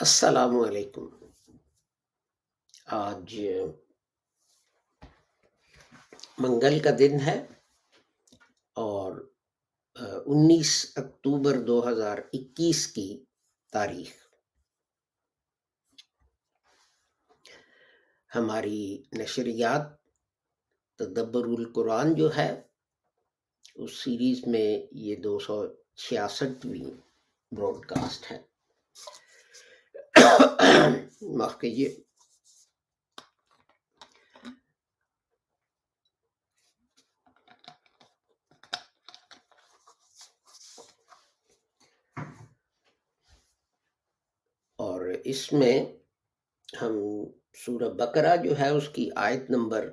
السلام علیکم۔ آج منگل کا دن ہے اور 19 اکتوبر 2021 کی تاریخ۔ ہماری نشریات تدبر القرآن جو ہے اس سیریز میں یہ 266ویں براڈ کاسٹ ہے۔ معاف کیجیے۔ اور اس میں ہم سورہ بقرہ جو ہے اس کی آیت نمبر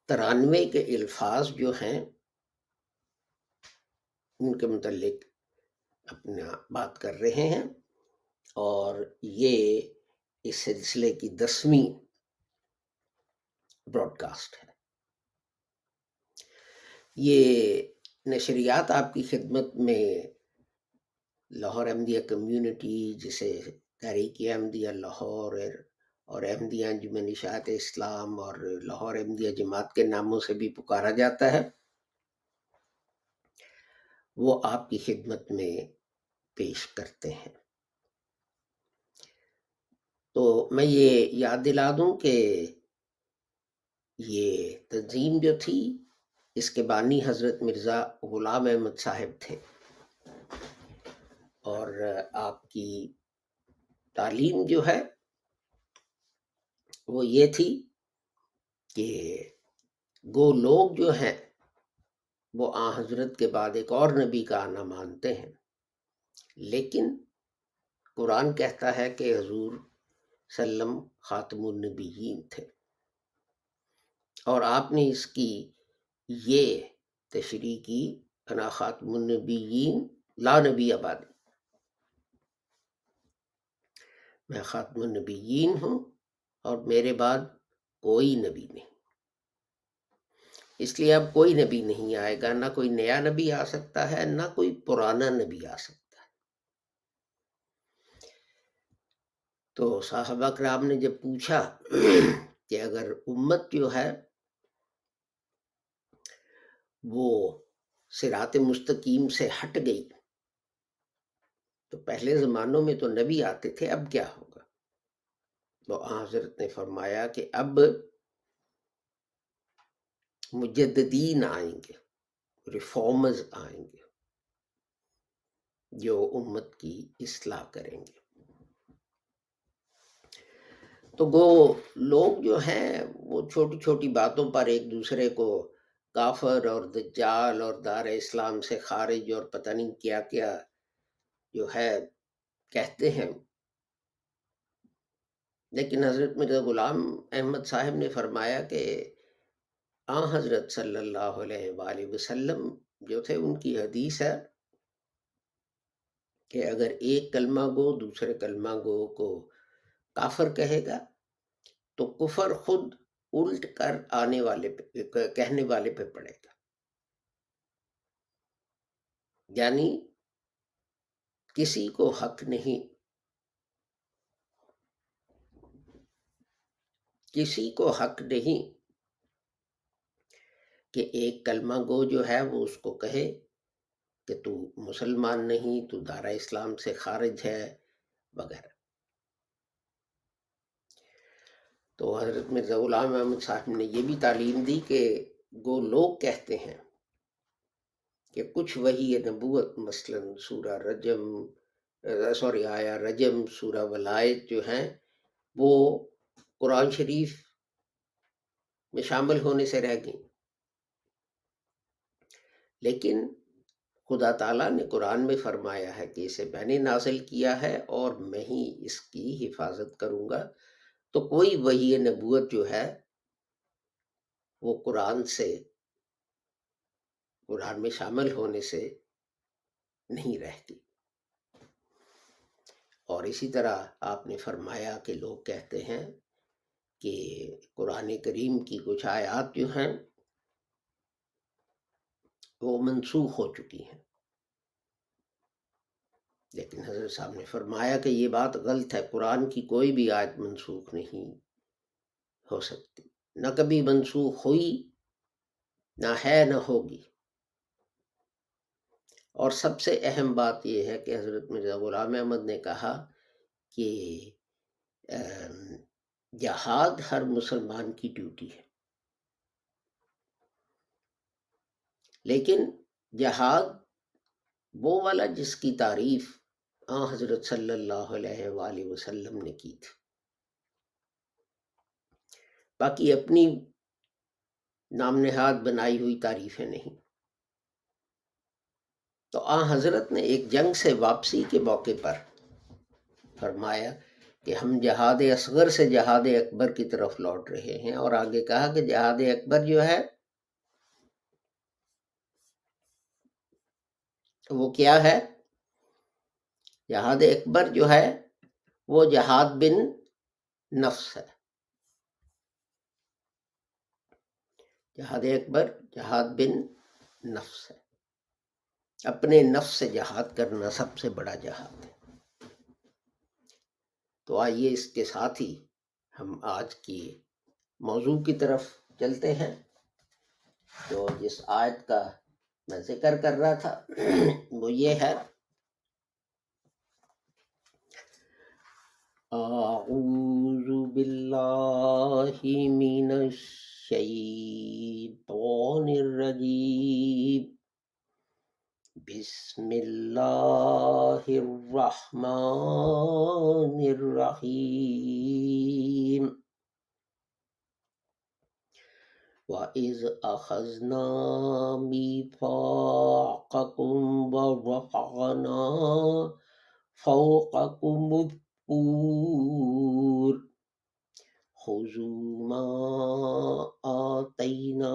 93 کے الفاظ جو ہیں ان کے متعلق اپنا بات کر رہے ہیں، اور یہ اس سلسلے کی 10ویں براڈ کاسٹ ہے۔ یہ نشریات آپ کی خدمت میں لاہور احمدیہ کمیونٹی، جسے تحریک احمدیہ لاہور اور احمدیہ انجمن اشاعت اسلام اور لاہور احمدیہ جماعت کے ناموں سے بھی پکارا جاتا ہے، وہ آپ کی خدمت میں پیش کرتے ہیں۔ تو میں یہ یاد دلا دوں کہ یہ تنظیم جو تھی اس کے بانی حضرت مرزا غلام احمد صاحب تھے، اور آپ کی تعلیم جو ہے وہ یہ تھی کہ گو لوگ جو ہیں وہ آن حضرت کے بعد ایک اور نبی کا آنا مانتے ہیں، لیکن قرآن کہتا ہے کہ حضور سلم خاتم النبیین تھے، اور آپ نے اس کی یہ تشریح کی انا خاتم النبیین لا نبی آبادی، میں خاتم النبیین ہوں اور میرے بعد کوئی نبی نہیں۔ اس لیے اب کوئی نبی نہیں آئے گا، نہ کوئی نیا نبی آ سکتا ہے، نہ کوئی پرانا نبی آ سکتا ہے۔ تو صحابہ کرام نے جب پوچھا کہ اگر امت جو ہے وہ صراط مستقیم سے ہٹ گئی، تو پہلے زمانوں میں تو نبی آتے تھے، اب کیا ہوگا؟ تو حضرت نے فرمایا کہ اب مجددین آئیں گے، ریفارمرز آئیں گے جو امت کی اصلاح کریں گے۔ تو وہ لوگ جو ہیں وہ چھوٹی چھوٹی باتوں پر ایک دوسرے کو کافر اور دجال اور دار اسلام سے خارج اور پتہ نہیں کیا کیا جو ہے کہتے ہیں، لیکن حضرت مرزا غلام احمد صاحب نے فرمایا کہ حضرت صلی اللہ علیہ وآلہ وسلم جو تھے ان کی حدیث ہے کہ اگر ایک کلمہ گو دوسرے کلمہ گو کو کافر کہے گا تو کفر خود الٹ کر آنے والے پہ کہنے والے پہ پڑے گا، یعنی کسی کو حق نہیں کہ ایک کلمہ گو جو ہے وہ اس کو کہے کہ تو مسلمان نہیں، تو دارہ اسلام سے خارج ہے وغیرہ۔ تو حضرت مرزا غلام احمد صاحب نے یہ بھی تعلیم دی کہ گو لوگ کہتے ہیں کہ کچھ وحی نبوت مثلا سورہ رجم آیا رجم، سورہ ولایت جو ہیں وہ قرآن شریف میں شامل ہونے سے رہ گئیں، لیکن خدا تعالیٰ نے قرآن میں فرمایا ہے کہ اسے میں نے نازل کیا ہے اور میں ہی اس کی حفاظت کروں گا۔ تو کوئی وحی نبوت جو ہے وہ قرآن میں شامل ہونے سے نہیں رہتی۔ اور اسی طرح آپ نے فرمایا کہ لوگ کہتے ہیں کہ قرآن کریم کی کچھ آیات جو ہیں وہ منسوخ ہو چکی ہیں، لیکن حضرت صاحب نے فرمایا کہ یہ بات غلط ہے، قرآن کی کوئی بھی آیت منسوخ نہیں ہو سکتی، نہ کبھی منسوخ ہوئی، نہ ہے، نہ ہوگی۔ اور سب سے اہم بات یہ ہے کہ حضرت مرزا غلام احمد نے کہا کہ جہاد ہر مسلمان کی ڈیوٹی ہے، لیکن جہاد وہ والا جس کی تعریف حضرت صلی اللہ علیہ وآلہ وسلم نے کی تھی، باقی اپنی نام نہاد بنائی ہوئی تعریفیں نہیں۔ تو حضرت نے ایک جنگ سے واپسی کے موقع پر فرمایا کہ ہم جہاد اصغر سے جہاد اکبر کی طرف لوٹ رہے ہیں، اور آگے کہا کہ جہاد اکبر جو ہے وہ کیا ہے؟ جہاد اکبر جو ہے وہ جہاد بن نفس ہے۔ جہاد اکبر جہاد بن نفس ہے، اپنے نفس سے جہاد کرنا سب سے بڑا جہاد ہے۔ تو آئیے اس کے ساتھ ہی ہم آج کی موضوع کی طرف چلتے ہیں، جو جس آیت کا میں ذکر کر رہا تھا وہ یہ ہے: اعوذ باللہ من الشیطان الرجیم، بسم اللہ الرحمن الرحیم، وَإِذْ أَخَذْنَا مِيثَاقَكُمْ وَرَفَعْنَا فَوْقَكُمُ الطُّورَ خُذُوا مَا آتَيْنَاكُمْ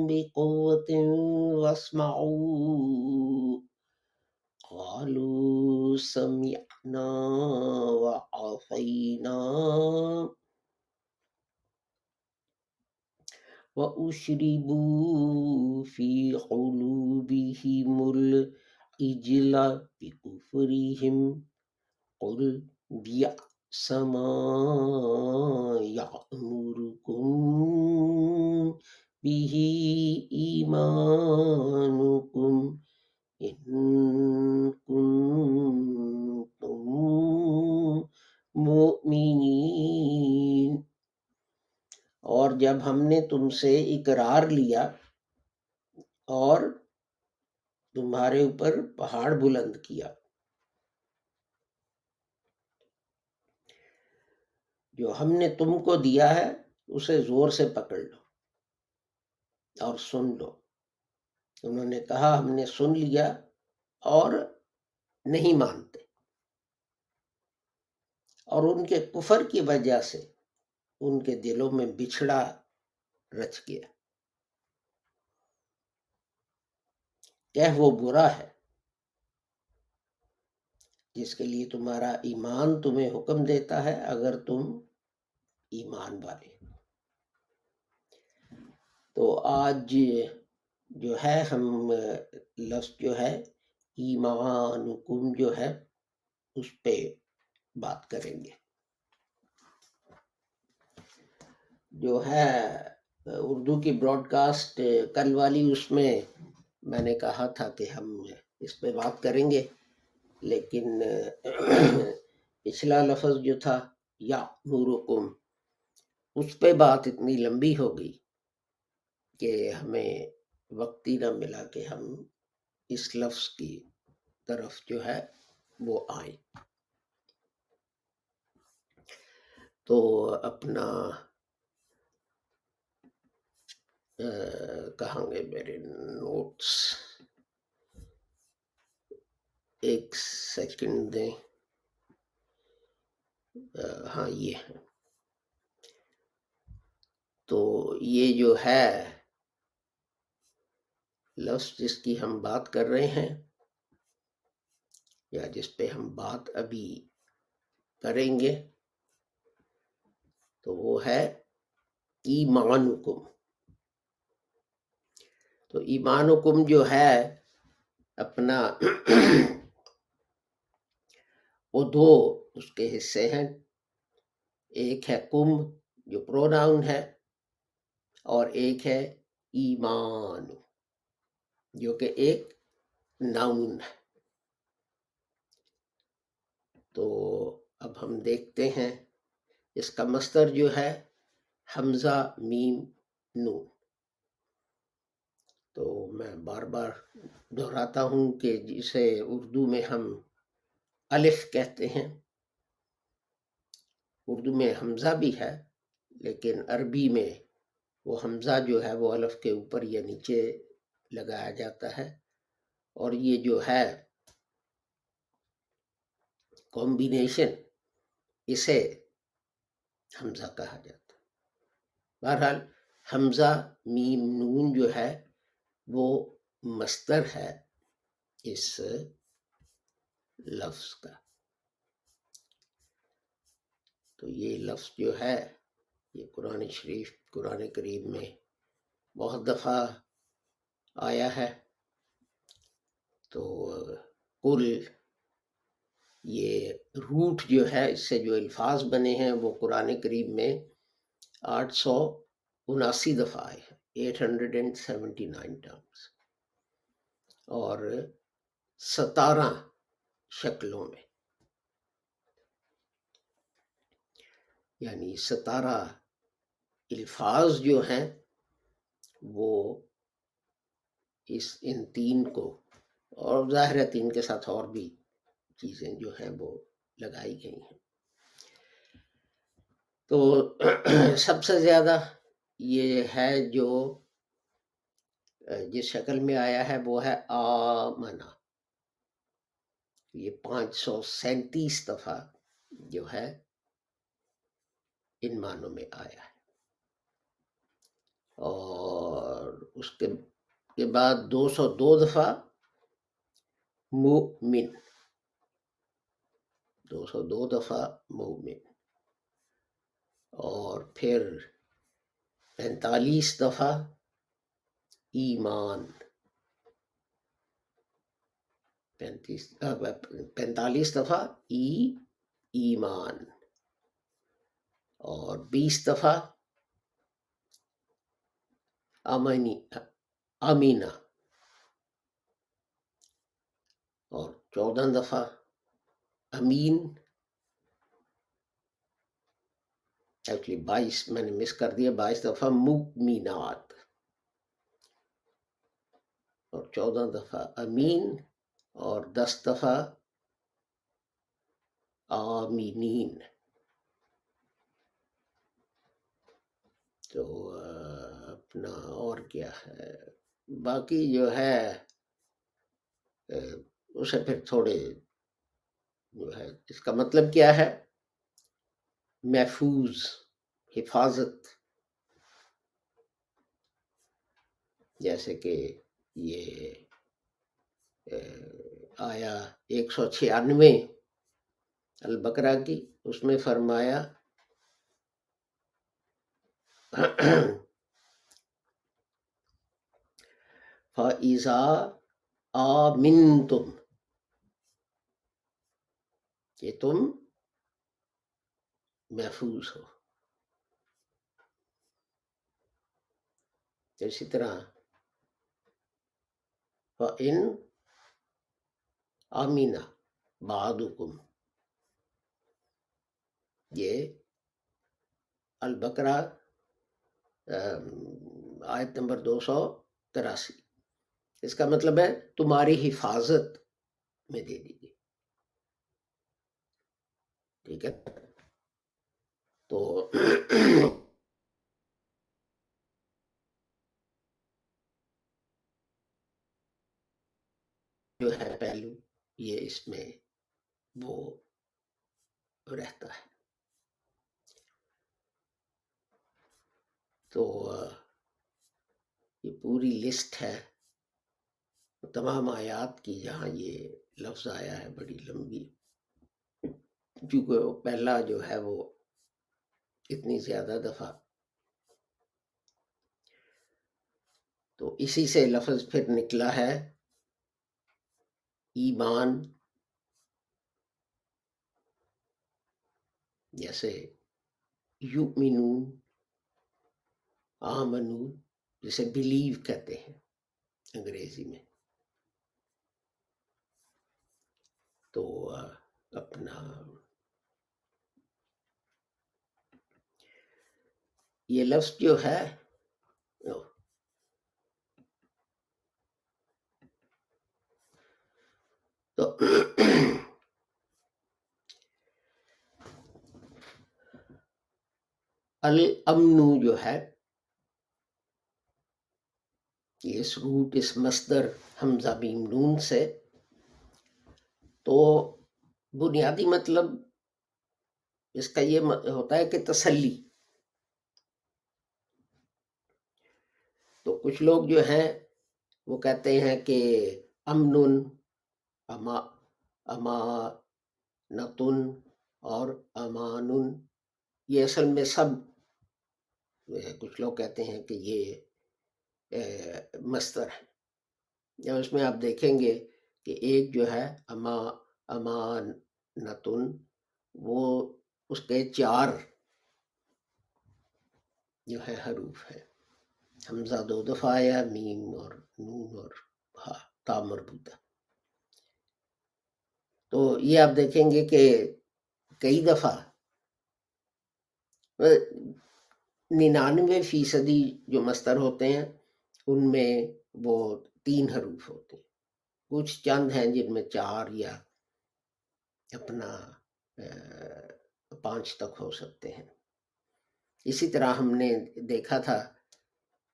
بِقُوَّةٍ وَاسْمَعُوا قَالُوا سَمِعْنَا وَعَصَيْنَا وَأُشْرِبُوا فِي قُلُوبِهِمُ الْعِجْلَ بِكُفْرِهِمْ قُلْ بِئْسَ مَا يَأْمُرُكُمْ بِهِ إِيمَانُكُمْ إِن كُنتُم مُؤْمِنِينَ۔ اور جب ہم نے تم سے اقرار لیا اور تمہارے اوپر پہاڑ بلند کیا، جو ہم نے تم کو دیا ہے اسے زور سے پکڑ لو اور سن لو۔ انہوں نے کہا ہم نے سن لیا اور نہیں مانتے، اور ان کے کفر کی وجہ سے ان کے دلوں میں بچھڑا رچ گیا۔ کہ وہ برا ہے جس کے لیے تمہارا ایمان تمہیں حکم دیتا ہے اگر تم ایمان والے۔ تو آج جو ہے ہم لفظ جو ہے ایمانکم جو ہے اس پہ بات کریں گے۔ جو ہے اردو کی براڈ کاسٹ کل والی، اس میں میں نے کہا تھا کہ ہم اس پہ بات کریں گے، لیکن پچھلا لفظ جو تھا یأمرکم، اس پہ بات اتنی لمبی ہو گئی کہ ہمیں وقت ہی نہ ملا کہ ہم اس لفظ کی طرف جو ہے وہ آئیں۔ تو اپنا کہاں گے میرے نوٹس، ایک سیکنڈ دیں۔ ہاں یہ ہے۔ تو یہ جو ہے لفظ جس کی ہم بات کر رہے ہیں یا جس پہ ہم بات ابھی کریں گے تو وہ ہے ایمانکم۔ تو ایمانکم جو ہے اپنا وہ دو اس کے حصے ہیں، ایک ہے کم جو پروناؤن ہے، اور ایک ہے ایمان جو کہ ایک ناؤن ہے۔ تو اب ہم دیکھتے ہیں اس کا مصدر جو ہے حمزہ میم نون۔ تو میں بار بار دہراتا ہوں کہ جسے اردو میں ہم الف کہتے ہیں، اردو میں حمزہ بھی ہے لیکن عربی میں وہ حمزہ جو ہے وہ الف کے اوپر یا نیچے لگایا جاتا ہے، اور یہ جو ہے کمبینیشن اسے حمزہ کہا جاتا ہے۔ بہرحال حمزہ میم نون جو ہے وہ مصدر ہے اس لفظ کا۔ تو یہ لفظ جو ہے یہ قرآن شریف، قرآن کریم میں بہت دفعہ آیا ہے۔ تو کل یہ روٹ جو ہے اس سے جو الفاظ بنے ہیں وہ قرآن کریم میں 879 دفعہ آئے ہیں، 879 ٹائمز، اور 17 شکلوں میں، یعنی 17 الفاظ جو ہیں وہ ان تین کو، اور ظاہر ہے تین کے ساتھ اور بھی چیزیں جو ہیں وہ لگائی گئی ہیں۔ تو سب سے زیادہ یہ ہے جو جس شکل میں آیا ہے وہ ہے آمنا، یہ 537 دفعہ جو ہے ان معنوں میں آیا ہے، اور اس کے بعد 202 دفعہ مومن، 202 دفعہ مومن، اور پھر 45 دفعہ ایمان، 45 دفعہ ایمان، اور 20 دفعہ امینہ، اور 14 دفعہ امین، ایکچولی 22 میں نے مس کر دیا، 22 دفعہ مؤمنات، اور 14 دفعہ امین، اور 10 دفعہ آمینین۔ تو اپنا اور کیا ہے باقی جو ہے اسے پھر تھوڑے جو ہے اس کا مطلب کیا ہے، محفوظ، حفاظت، جیسے کہ یہ آیا 196 البقرہ کی، اس میں فرمایا فَإِذَا آمِنْتُمْ، کہ تم محفوظ ہو۔ اسی طرح فَإِنْ آمِنَ بَعْضُكُمْ، یہ البقرہ آیت نمبر 283، اس کا مطلب ہے تمہاری حفاظت میں دے دیجیے، ٹھیک ہے۔ تو جو ہے پہلو یہ اس میں وہ رہتا ہے۔ تو یہ پوری لسٹ ہے تمام آیات کی جہاں یہ لفظ آیا ہے، بڑی لمبی، چونکہ پہلا جو ہے وہ اتنی زیادہ دفعہ، تو اسی سے لفظ پھر نکلا ہے ایمان جیسے یؤمنون، آمنو جسے بلیو کہتے ہیں انگریزی میں. تو اپنا یہ لفظ جو ہے تو الامن جو ہے اس روٹ، اس مصدر حمزہ میم نون سے، تو بنیادی مطلب اس کا یہ ہوتا ہے کہ تسلی. تو کچھ لوگ جو ہیں وہ کہتے ہیں کہ امن، امانتن اور امان، یہ اصل میں سب کچھ لوگ کہتے ہیں کہ یہ مصدر ہے. یا اس میں آپ دیکھیں گے کہ ایک جو ہے امانتن، وہ اس کے 4 جو ہے حروف ہے، حمزہ 2 دفعہ آیا، میم اور نون اور ہا تا مربوطہ. تو یہ آپ دیکھیں گے کہ کئی دفعہ 99% جو مصدر ہوتے ہیں ان میں وہ 3 حروف ہوتے ہیں. کچھ چند ہیں جن میں 4 یا اپنا 5 تک ہو سکتے ہیں. اسی طرح ہم نے دیکھا تھا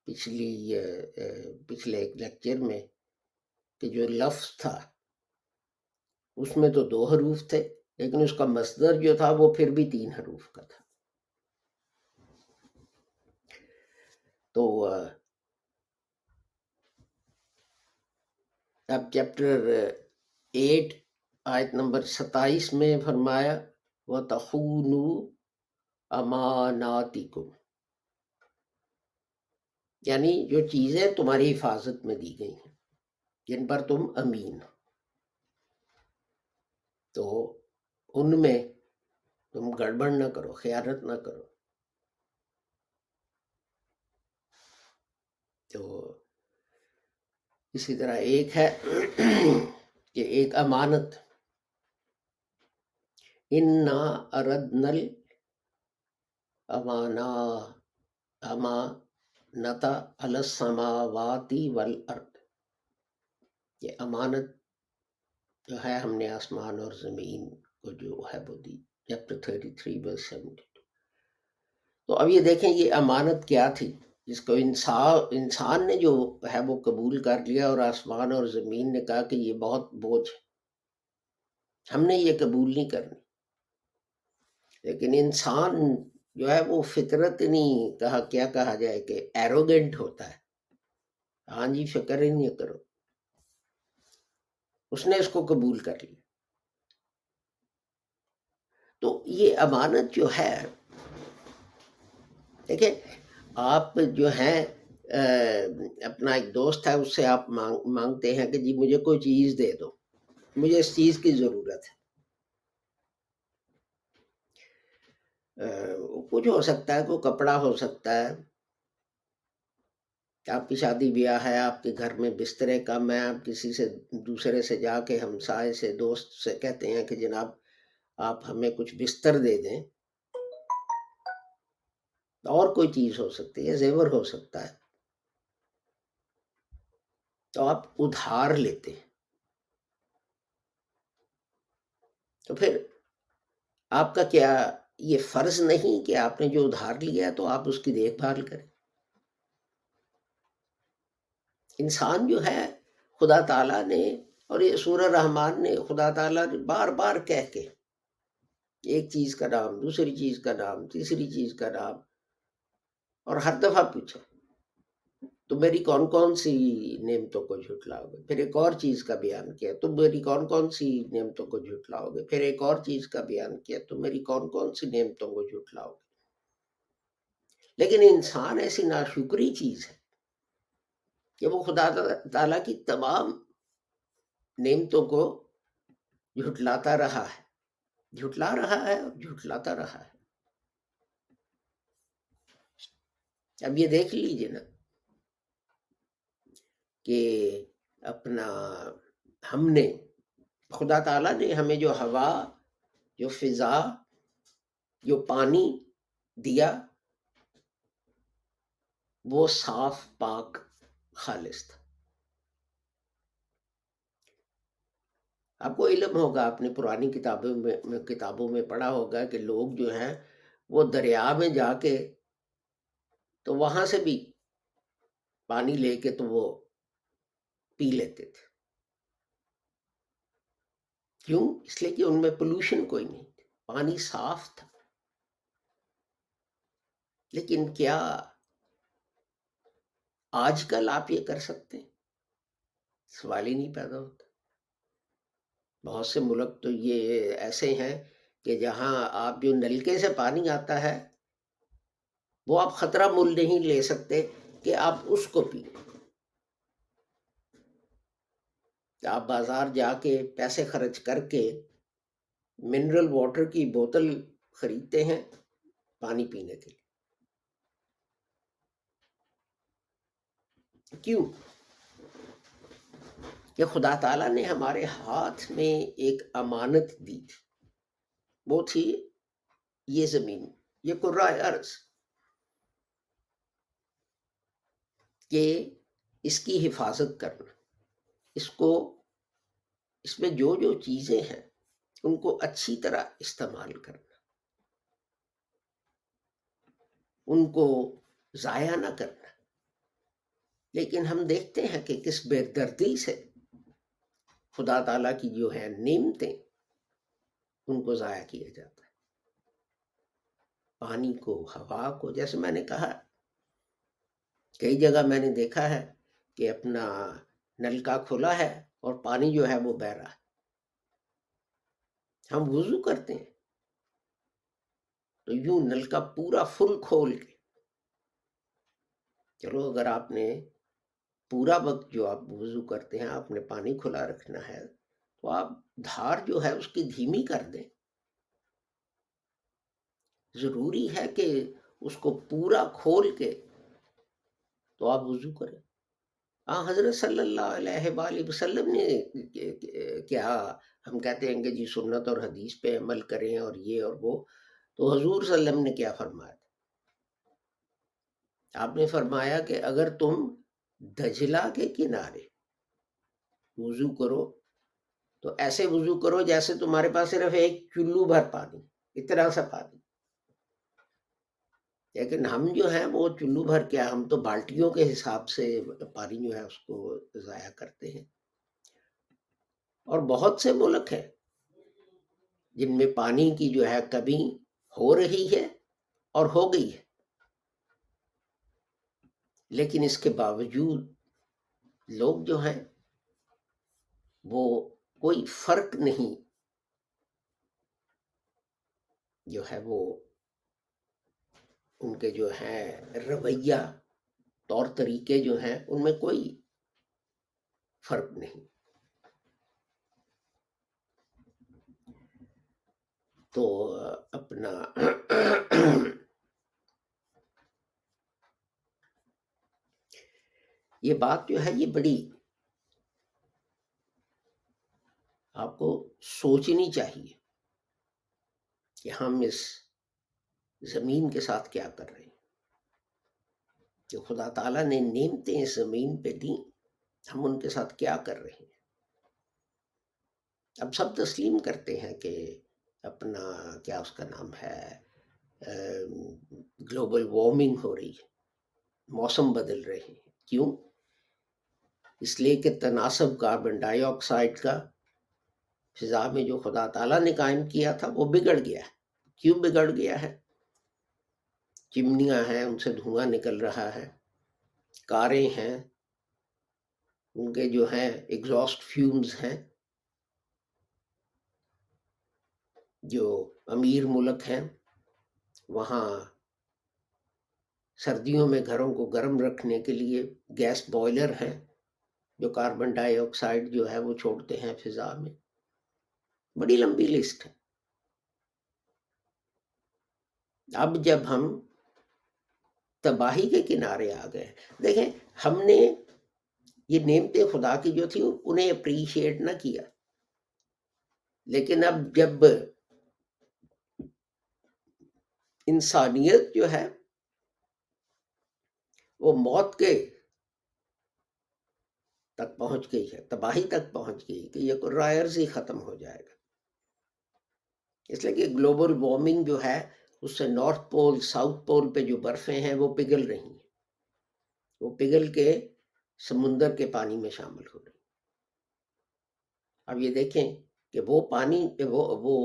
پچھلے ایک لیکچر میں کہ جو لفظ تھا اس میں تو 2 حروف تھے، لیکن اس کا مصدر جو تھا وہ پھر بھی 3 حروف کا تھا. تو اب چیپٹر 8 آیت نمبر 27 میں فرمایا وَتَخُونُوا أَمَانَاتِكُمْ، یعنی جو چیزیں تمہاری حفاظت میں دی گئی ہیں، جن پر تم امین، تو ان میں تم گڑبڑ نہ کرو، خیانت نہ کرو. تو اسی طرح ایک ہے کہ ایک امانت، اِنَّا أَرَدْنَا الْأَمَانَةَ عَلَى السَّمَاوَاتِ وَالْأَرْضِ، یہ امانت جو ہے ہم نے آسمان اور زمین کو جو ہے وہ دی. Chapter 33 verse 72. تو اب یہ دیکھیں یہ امانت کیا تھی جس کو انسان نے جو ہے وہ قبول کر لیا، اور آسمان اور زمین نے کہا کہ یہ بہت بوجھ ہے، ہم نے یہ قبول نہیں کرنی. لیکن انسان جو ہے وہ فطرت نہیں کیا کہا جائے کہ ایروگنٹ ہوتا ہے، ہاں جی فکر ہی نہیں کرو، اس نے اس کو قبول کر لیا. تو یہ امانت جو ہے، دیکھیں آپ جو ہیں اپنا ایک دوست ہے، اس سے آپ مانگتے ہیں کہ جی مجھے کوئی چیز دے دو، مجھے اس چیز کی ضرورت ہے. کچھ ہو سکتا ہے، کوئی کپڑا ہو سکتا ہے، آپ کی شادی بیاہ ہے، آپ کے گھر میں بسترے کم ہیں، آپ کسی سے دوسرے سے جا کے ہمسائے سے دوست سے کہتے ہیں کہ جناب آپ ہمیں کچھ بستر دے دیں، اور کوئی چیز ہو سکتی ہے، زیور ہو سکتا ہے، تو آپ ادھار لیتے ہیں. تو پھر آپ کا کیا یہ فرض نہیں کہ آپ نے جو ادھار لیا تو آپ اس کی دیکھ بھال کریں؟ انسان جو ہے خدا تعالیٰ نے، اور یہ سورہ رحمان نے خدا تعالیٰ نے بار بار کہہ کے ایک چیز کا نام، دوسری چیز کا نام، تیسری چیز کا نام، اور ہر دفعہ پوچھا تو میری کون کون سی نعمتوں کو جھٹلاؤ گے. پھر ایک اور چیز کا بیان کیا، تم میری کون کون سی نعمتوں کو جھٹلاؤ گے. پھر ایک اور چیز کا بیان کیا، تم میری کون کون سی نعمتوں کو جھٹلاؤ گے. لیکن انسان ایسی ناشکری چیز ہے کہ وہ خدا تعالیٰ کی تمام نعمتوں کو جھٹلاتا رہا ہے، جھٹلا رہا ہے اور جھٹلاتا رہا ہے۔ اب یہ دیکھ لیجئے نا کہ اپنا ہم نے، خدا تعالیٰ نے ہمیں جو ہوا، جو فضا، جو پانی دیا، وہ صاف، پاک، خالص تھا۔ آپ کو علم ہوگا، آپ نے پرانی کتابوں میں پڑھا ہوگا کہ لوگ جو ہیں وہ دریا میں جا کے تو وہاں سے بھی پانی لے کے تو وہ پی لیتے تھے۔ کیوں؟ اس لیے کہ ان میں پولوشن کوئی نہیں تھی، پانی صاف تھا۔ لیکن کیا آج کل آپ یہ کر سکتے ہیں؟ سوال ہی نہیں پیدا ہوتا۔ بہت سے ملک تو یہ ایسے ہیں کہ جہاں آپ جو نلکے سے پانی آتا ہے وہ آپ خطرہ مول نہیں لے سکتے کہ آپ اس کو پئیں۔ آپ بازار جا کے پیسے خرچ کر کے منرل واٹر کی بوتل خریدتے ہیں پانی پینے کے لیے۔ کیوں؟ کہ خدا تعالیٰ نے ہمارے ہاتھ میں ایک امانت دی تھی، وہ تھی یہ زمین، یہ کرۂ ارض، کہ اس کی حفاظت کرنا، اس میں جو جو چیزیں ہیں ان کو اچھی طرح استعمال کرنا، ان کو ضائع نہ کرنا۔ لیکن ہم دیکھتے ہیں کہ کس بے دردی سے خدا تعالیٰ کی جو ہے نعمتیں ان کو ضائع کیا جاتا ہے۔ پانی کو، ہوا کو، جیسے میں نے کہا کئی جگہ میں نے دیکھا ہے کہ اپنا نلکا کھلا ہے اور پانی جو ہے وہ بہہ رہا ہے۔ ہم وضو کرتے ہیں تو یوں نلکا پورا فل کھول کے، چلو اگر آپ نے پورا وقت جو آپ وضو کرتے ہیں آپ نے پانی کھلا رکھنا ہے تو آپ دھار جو ہے اس کی دھیمی کر دیں۔ ضروری ہے کہ اس کو پورا کھول کے تو آپ وضو کریں۔ حضرت صلی اللہ علیہ وآلہ وسلم نے کیا، ہم کہتے ہیں کہ جی سنت اور حدیث پہ عمل کریں اور یہ اور وہ، تو حضور صلی اللہ علیہ وسلم نے کیا فرمایا؟ آپ نے فرمایا کہ اگر تم دجلہ کے کنارے وضو کرو تو ایسے وضو کرو جیسے تمہارے پاس صرف ایک چلو بھر پانی، اتنا سا پانی۔ لیکن ہم جو ہیں وہ چلو بھر کیا، ہم تو بالٹیوں کے حساب سے پانی جو ہے اس کو ضائع کرتے ہیں۔ اور بہت سے ملک ہیں جن میں پانی کی جو ہے کمی ہو رہی ہے اور ہو گئی ہے، لیکن اس کے باوجود لوگ جو ہیں وہ کوئی فرق نہیں جو ہے وہ ان کے جو ہیں رویہ، طور طریقے جو ہیں ان میں کوئی فرق نہیں۔ تو اپنا یہ بات جو ہے یہ بڑی آپ کو سوچنی چاہیے کہ ہم اس زمین کے ساتھ کیا کر رہے ہیں، کہ خدا تعالیٰ نے نعمتیں اس زمین پہ دیں، ہم ان کے ساتھ کیا کر رہے ہیں۔ اب سب تسلیم کرتے ہیں کہ اپنا کیا اس کا نام ہے، گلوبل وارمنگ ہو رہی ہے، موسم بدل رہے ہیں۔ کیوں؟ اس لیے کہ تناسب کاربن ڈائی آکسائڈ کا فضا میں جو خدا تعالیٰ نے قائم کیا تھا وہ بگڑ گیا ہے۔ کیوں بگڑ گیا ہے؟ چمنیاں ہیں ان سے دھواں نکل رہا ہے، کاریں ہیں ان کے جو ہیں ایگزاسٹ فیومز ہیں، جو امیر ملک ہیں وہاں سردیوں میں گھروں کو گرم رکھنے کے لیے گیس بوائلر ہیں، جو کاربن ڈائی آکسائڈ جو ہے وہ چھوڑتے ہیں فضا میں. بڑی لمبی لسٹ ہے. اب جب ہم تباہی کے کنارے آ گئے، دیکھیں ہم نے یہ نعمتیں خدا کی جو تھی انہیں اپریشیٹ نہ کیا، لیکن اب جب انسانیت جو ہے وہ موت کے تک پہنچ گئی ہے، تباہی تک پہنچ گئی کہ یہ کرۂ ارض ہی ختم ہو جائے گا. اس لیے کہ گلوبل وارمنگ جو ہے اس سے نارتھ پول ساؤتھ پول پہ جو برفیں ہیں وہ پگھل رہی ہیں، وہ پگھل کے سمندر کے پانی میں شامل ہو رہی. اب یہ دیکھیں کہ وہ پانی وہ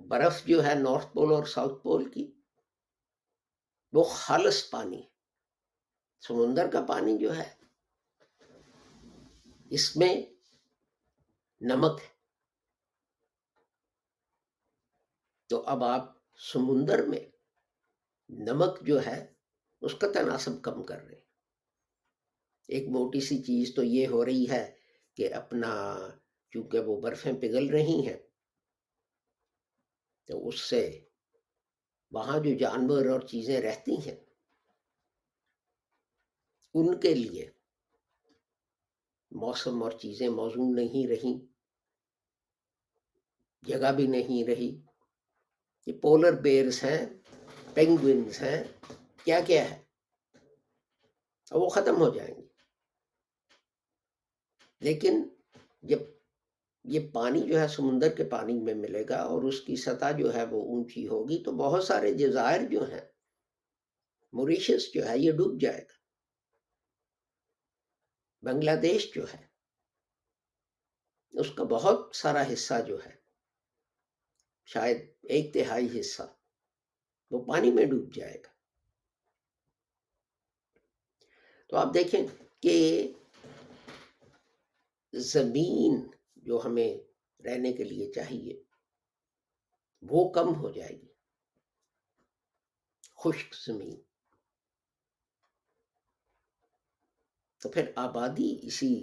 برف جو ہے نارتھ پول اور ساؤتھ پول کی وہ خالص پانی. سمندر کا پانی جو ہے اس میں نمک ہے. تو اب آپ سمندر میں نمک جو ہے اس کا تناسب کم کر رہے ہیں. ایک موٹی سی چیز تو یہ ہو رہی ہے کہ اپنا چونکہ وہ برفیں پگھل رہی ہیں تو اس سے وہاں جو جانور اور چیزیں رہتی ہیں ان کے لیے موسم اور چیزیں موزوں نہیں رہی، جگہ بھی نہیں رہی. یہ پولر بیئرز ہیں، پینگوئنز ہیں، کیا کیا ہے، اور وہ ختم ہو جائیں گے. لیکن جب یہ پانی جو ہے سمندر کے پانی میں ملے گا اور اس کی سطح جو ہے وہ اونچی ہوگی تو بہت سارے جزائر جو ہیں، موریشس جو ہے یہ ڈوب جائے گا. بنگلہ دیش جو ہے اس کا بہت سارا حصہ جو ہے، شاید 1/3 حصہ وہ پانی میں ڈوب جائے گا. تو آپ دیکھیں کہ زمین جو ہمیں رہنے کے لیے چاہیے وہ کم ہو جائے گی، خشک زمین. تو پھر آبادی اسی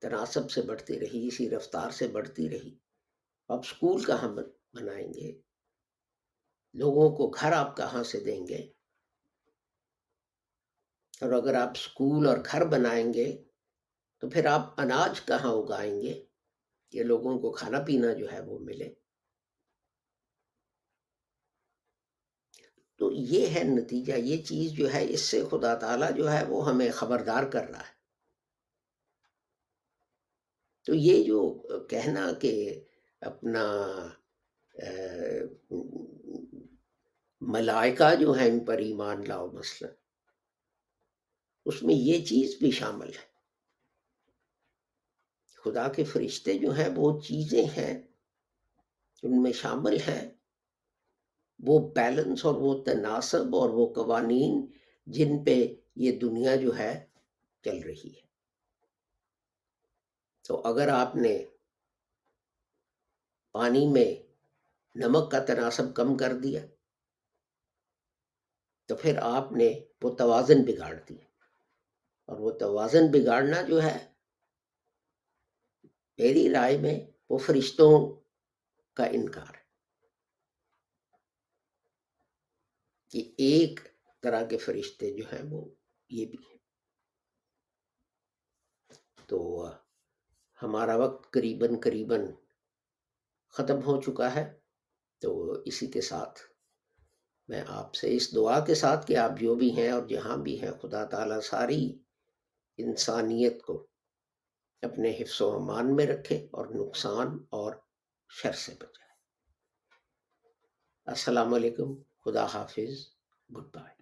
تناسب سے بڑھتی رہی، اسی رفتار سے بڑھتی رہی. اب سکول کہاں بنائیں گے، لوگوں کو گھر آپ کہاں سے دیں گے، اور اگر آپ سکول اور گھر بنائیں گے تو پھر آپ اناج کہاں اگائیں گے کہ لوگوں کو کھانا پینا جو ہے وہ ملے. تو یہ ہے نتیجہ. یہ چیز جو ہے اس سے خدا تعالیٰ جو ہے وہ ہمیں خبردار کر رہا ہے. تو یہ جو کہنا کہ اپنا ملائکہ جو ہیں ان پر ایمان لاؤ مثلا، اس میں یہ چیز بھی شامل ہے. خدا کے فرشتے جو ہیں وہ چیزیں ہیں ان میں شامل ہیں، وہ بیلنس اور وہ تناسب اور وہ قوانین جن پہ یہ دنیا جو ہے چل رہی ہے. تو اگر آپ نے پانی میں نمک کا تناسب کم کر دیا تو پھر آپ نے وہ توازن بگاڑ دیا. اور وہ توازن بگاڑنا جو ہے میری رائے میں وہ فرشتوں کا انکار ہے کہ ایک طرح کے فرشتے جو ہیں وہ یہ بھی ہیں. تو ہمارا وقت قریباً ختم ہو چکا ہے. تو اسی کے ساتھ میں آپ سے اس دعا کے ساتھ کہ آپ جو بھی ہیں اور جہاں بھی ہیں خدا تعالیٰ ساری انسانیت کو اپنے حفظ و امان میں رکھے اور نقصان اور شر سے بچائے. السلام علیکم، خدا حافظ، گڈ بائے.